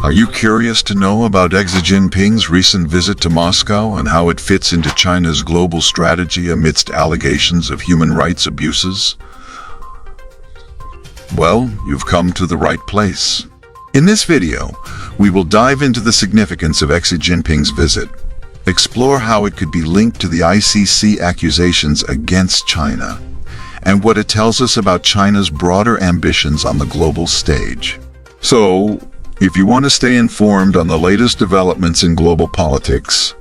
Are you curious to know about Xi Jinping's recent visit to Moscow and how it fits into China's global strategy amidst allegations of human rights abuses? Well, you've come to the right place. In this video, we will dive into the significance of Xi Jinping's visit, explore how it could be linked to the ICC accusations against China, and what it tells us about China's broader ambitions on the global stage. So, if you want to stay informed on the latest developments in global politics,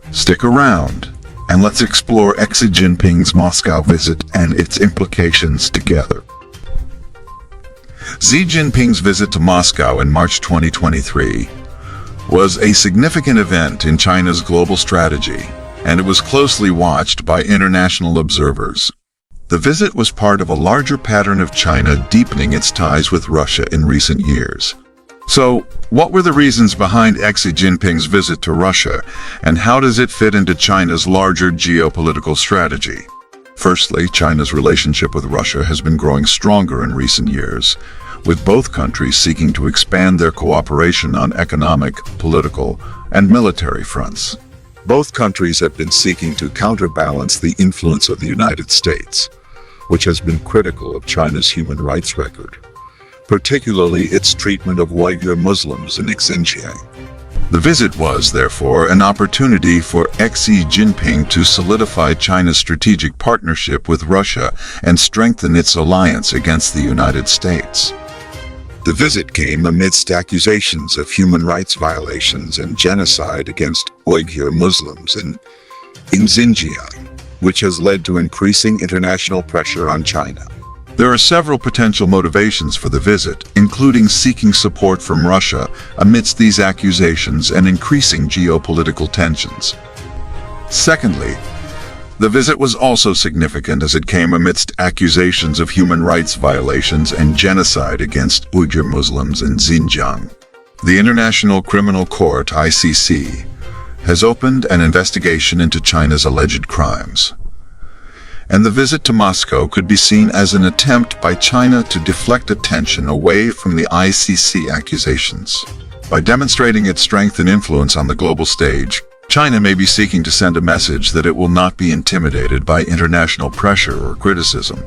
stick around and let's explore Xi Jinping's Moscow visit and its implications together. Xi Jinping's visit to Moscow in March 2023 was a significant event in China's global strategy, and it was closely watched by international observers. The visit was part of a larger pattern of China deepening its ties with Russia in recent years. So, what were the reasons behind Xi Jinping's visit to Russia, and how does it fit into China's larger geopolitical strategy? Firstly, China's relationship with Russia has been growing stronger in recent years, with both countries seeking to expand their cooperation on economic, political, and military fronts. Both countries have been seeking to counterbalance the influence of the United States, which has been critical of China's human rights record, particularly its treatment of Uyghur Muslims in Xinjiang. The visit was, therefore, an opportunity for Xi Jinping to solidify China's strategic partnership with Russia and strengthen its alliance against the United States. The visit came amidst accusations of human rights violations and genocide against Uyghur Muslims in Xinjiang, which has led to increasing international pressure on China. There are several potential motivations for the visit, including seeking support from Russia amidst these accusations and increasing geopolitical tensions. Secondly, the visit was also significant as it came amidst accusations of human rights violations and genocide against Uyghur Muslims in Xinjiang. The International Criminal Court, ICC, has opened an investigation into China's alleged crimes, and the visit to Moscow could be seen as an attempt by China to deflect attention away from the ICC accusations. By demonstrating its strength and influence on the global stage, China may be seeking to send a message that it will not be intimidated by international pressure or criticism.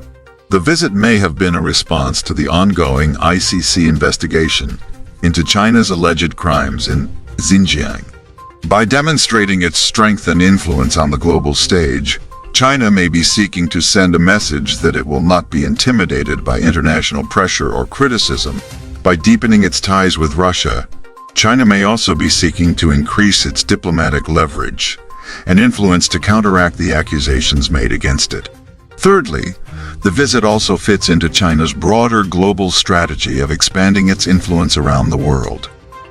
The visit may have been a response to the ongoing ICC investigation into China's alleged crimes in Xinjiang. By demonstrating its strength and influence on the global stage, China may be seeking to send a message that it will not be intimidated by international pressure or criticism. By deepening its ties with Russia, China may also be seeking to increase its diplomatic leverage and influence to counteract the accusations made against it. Thirdly, the visit also fits into China's broader global strategy of expanding its influence around the world.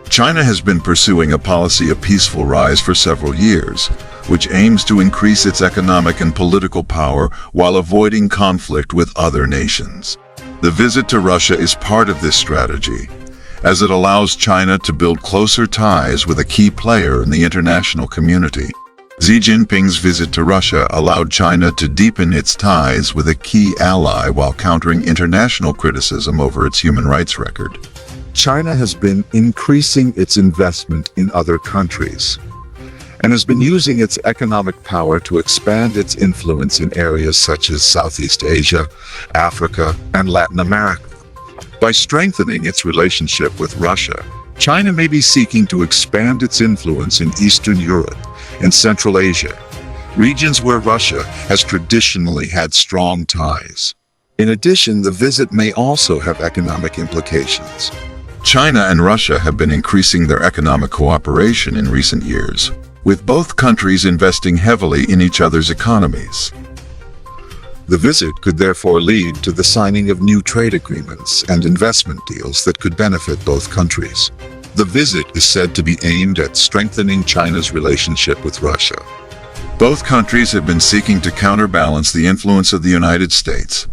China has been pursuing a policy of peaceful rise for several years, which aims to increase its economic and political power while avoiding conflict with other nations. The visit to Russia is part of this strategy, as it allows China to build closer ties with a key player in the international community. Xi Jinping's visit to Russia allowed China to deepen its ties with a key ally while countering international criticism over its human rights record. China has been increasing its investment in other countries and has been using its economic power to expand its influence in areas such as Southeast Asia, Africa, and Latin America. By strengthening its relationship with Russia, China may be seeking to expand its influence in Eastern Europe and Central Asia, regions where Russia has traditionally had strong ties. In addition, the visit may also have economic implications. China and Russia have been increasing their economic cooperation in recent years, with both countries investing heavily in each other's economies. The visit could therefore lead to the signing of new trade agreements and investment deals that could benefit both countries. The visit is said to be aimed at strengthening China's relationship with Russia. Both countries have been seeking to counterbalance the influence of the United States,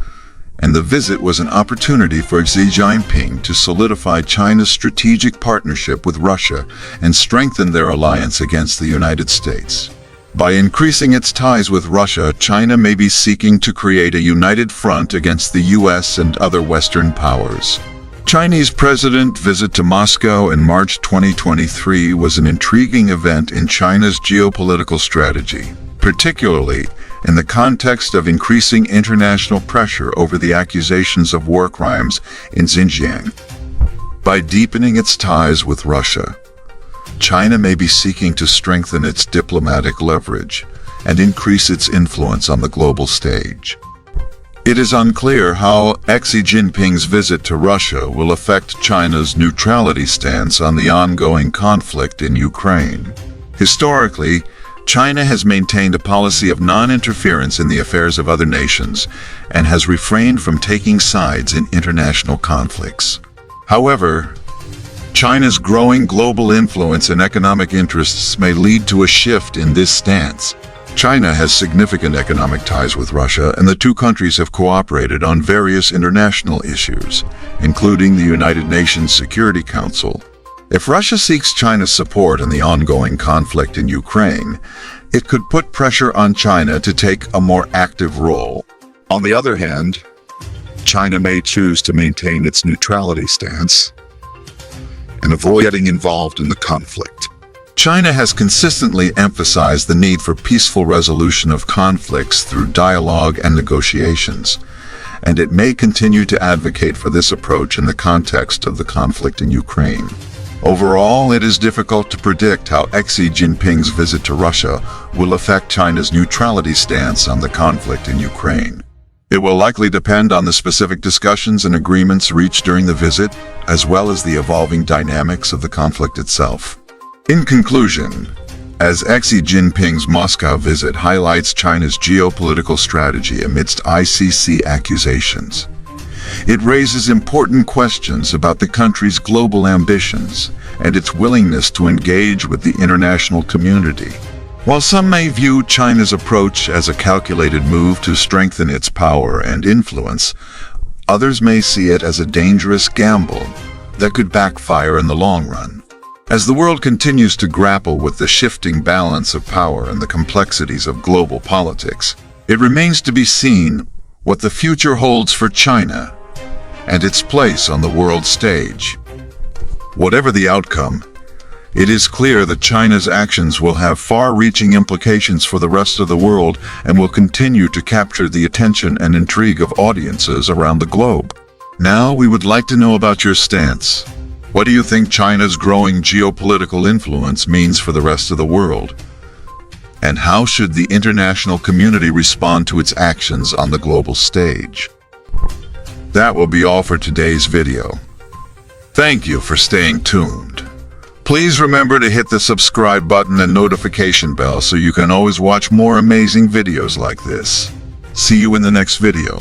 and the visit was an opportunity for Xi Jinping to solidify China's strategic partnership with Russia and strengthen their alliance against the United States. By increasing its ties with Russia, China may be seeking to create a united front against the US and other Western powers. Chinese president visit to Moscow in March 2023 was an intriguing event in China's geopolitical strategy, particularly in the context of increasing international pressure over the accusations of war crimes in Xinjiang. By deepening its ties with Russia, China may be seeking to strengthen its diplomatic leverage and increase its influence on the global stage. It is unclear how Xi Jinping's visit to Russia will affect China's neutrality stance on the ongoing conflict in Ukraine. Historically, China has maintained a policy of non-interference in the affairs of other nations and has refrained from taking sides in international conflicts. However, China's growing global influence and economic interests may lead to a shift in this stance. China has significant economic ties with Russia, and the two countries have cooperated on various international issues, including the United Nations Security Council. If Russia seeks China's support in the ongoing conflict in Ukraine, it could put pressure on China to take a more active role. On the other hand, China may choose to maintain its neutrality stance and avoid getting involved in the conflict. China has consistently emphasized the need for peaceful resolution of conflicts through dialogue and negotiations, and it may continue to advocate for this approach in the context of the conflict in Ukraine. Overall, it is difficult to predict how Xi Jinping's visit to Russia will affect China's neutrality stance on the conflict in Ukraine. It will likely depend on the specific discussions and agreements reached during the visit, as well as the evolving dynamics of the conflict itself. In conclusion, as Xi Jinping's Moscow visit highlights China's geopolitical strategy amidst ICC accusations, it raises important questions about the country's global ambitions and its willingness to engage with the international community. While some may view China's approach as a calculated move to strengthen its power and influence, others may see it as a dangerous gamble that could backfire in the long run. As the world continues to grapple with the shifting balance of power and the complexities of global politics, it remains to be seen what the future holds for China and its place on the world stage. Whatever the outcome, it is clear that China's actions will have far-reaching implications for the rest of the world and will continue to capture the attention and intrigue of audiences around the globe. Now, we would like to know about your stance. What do you think China's growing geopolitical influence means for the rest of the world? And how should the international community respond to its actions on the global stage? That will be all for today's video. Thank you for staying tuned. Please remember to hit the subscribe button and notification bell so you can always watch more amazing videos like this. See you in the next video.